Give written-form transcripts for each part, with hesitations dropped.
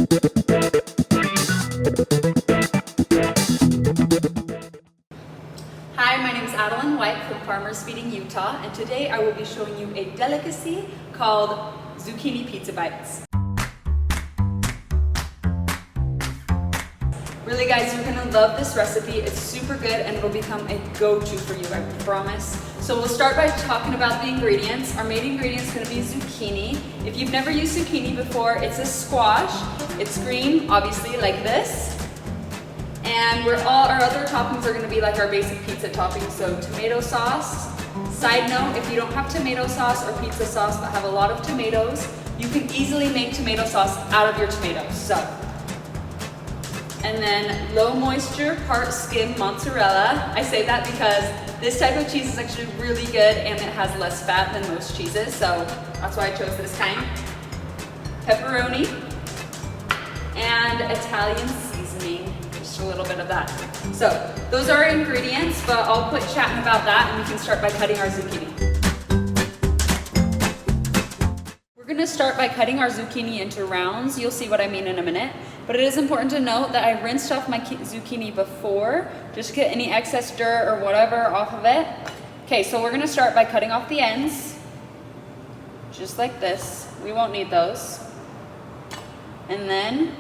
Hi, my name is Adeline White from Farmers Feeding Utah, and today I will be showing you a delicacy called zucchini pizza bites. Really guys, you're gonna love this recipe. It's super good and it'll become a go-to for you, I promise. So we'll start by talking about the ingredients. Our main ingredient is gonna be zucchini. If you've never used zucchini before, it's a squash. It's green, obviously, like this. And all our other toppings are gonna be like our basic pizza toppings, so tomato sauce. Side note, if you don't have tomato sauce or pizza sauce but have a lot of tomatoes, you can easily make tomato sauce out of your tomatoes. And then low moisture, part skim mozzarella. I say that because this type of cheese is actually really good and it has less fat than most cheeses, so that's why I chose this kind. Pepperoni and Italian seasoning, just a little bit of that. So those are our ingredients, but I'll quit chatting about that and we can start by cutting our zucchini. We're gonna start by cutting our zucchini into rounds. You'll see what I mean in a minute. But it is important to note that I rinsed off my zucchini before, just to get any excess dirt or whatever off of it. Okay, so we're gonna start by cutting off the ends, just like this. We won't need those. And then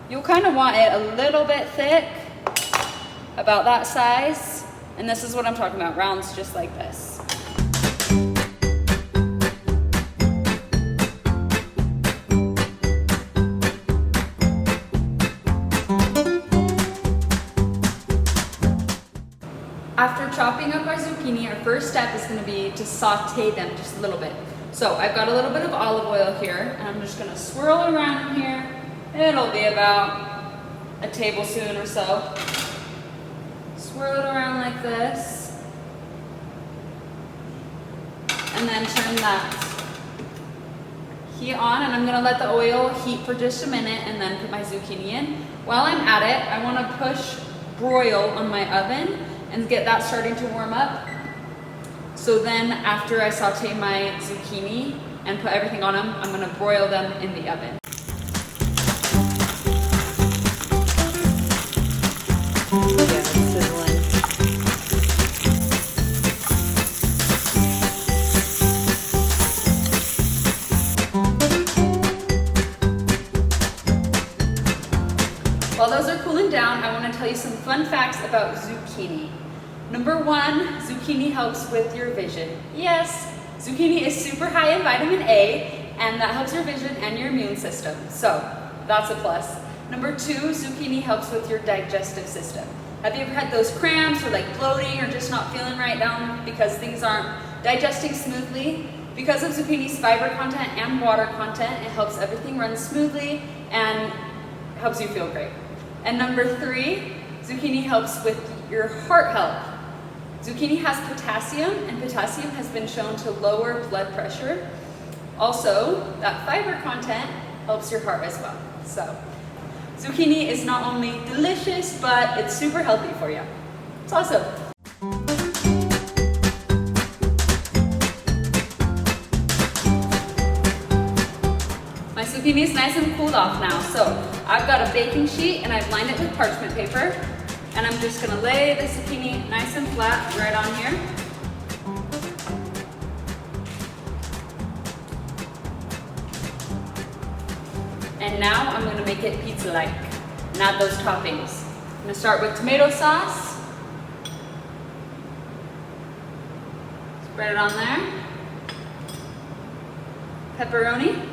you'll kind of want it a little bit thick, about that size. And this is what I'm talking about, rounds just like this. After chopping up our zucchini, our first step is going to be to saute them just a little bit. So I've got a little bit of olive oil here, and I'm just going to swirl it around in here. It'll be about a tablespoon or so. Swirl it around like this. And then turn that heat on, and I'm going to let the oil heat for just a minute and then put my zucchini in. While I'm at it, I want to push broil on my oven and get that starting to warm up. So then after I saute my zucchini and put everything on them, I'm gonna broil them in the oven. Yeah, it's sizzling. While those are cooling down, I want to tell you some fun facts about zucchini. Number one, zucchini helps with your vision. Yes, zucchini is super high in vitamin A, and that helps your vision and your immune system. So that's a plus. Number two, zucchini helps with your digestive system. Have you ever had those cramps or like bloating or just not feeling right down because things aren't digesting smoothly? Because of zucchini's fiber content and water content, it helps everything run smoothly and helps you feel great. And number three, zucchini helps with your heart health. Zucchini has potassium, and potassium has been shown to lower blood pressure. Also, that fiber content helps your heart as well. So, zucchini is not only delicious, but it's super healthy for you. It's awesome. My zucchini is nice and cooled off now, so I've got a baking sheet and I've lined it with parchment paper, and I'm just gonna lay the zucchini nice and flat right on here. And now I'm gonna make it pizza-like and add those toppings. I'm gonna start with tomato sauce. Spread it on there. Pepperoni.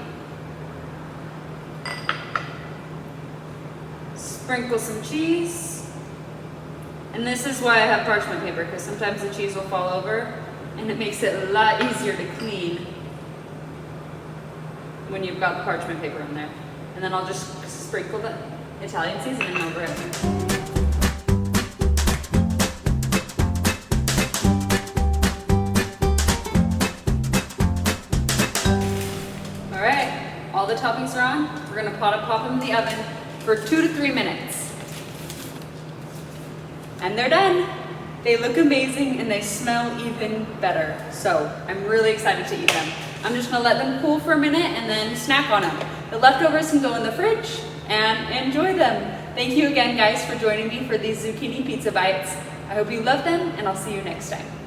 Sprinkle some cheese. And this is why I have parchment paper, because sometimes the cheese will fall over and it makes it a lot easier to clean when you've got the parchment paper in there. And then I'll just sprinkle the Italian seasoning over it. All right, all the toppings are on. We're gonna pop them in the oven for 2 to 3 minutes. And they're done. They look amazing and they smell even better. So I'm really excited to eat them. I'm just gonna let them cool for a minute and then snack on them. The leftovers can go in the fridge and enjoy them. Thank you again, guys, for joining me for these zucchini pizza bites. I hope you love them, and I'll see you next time.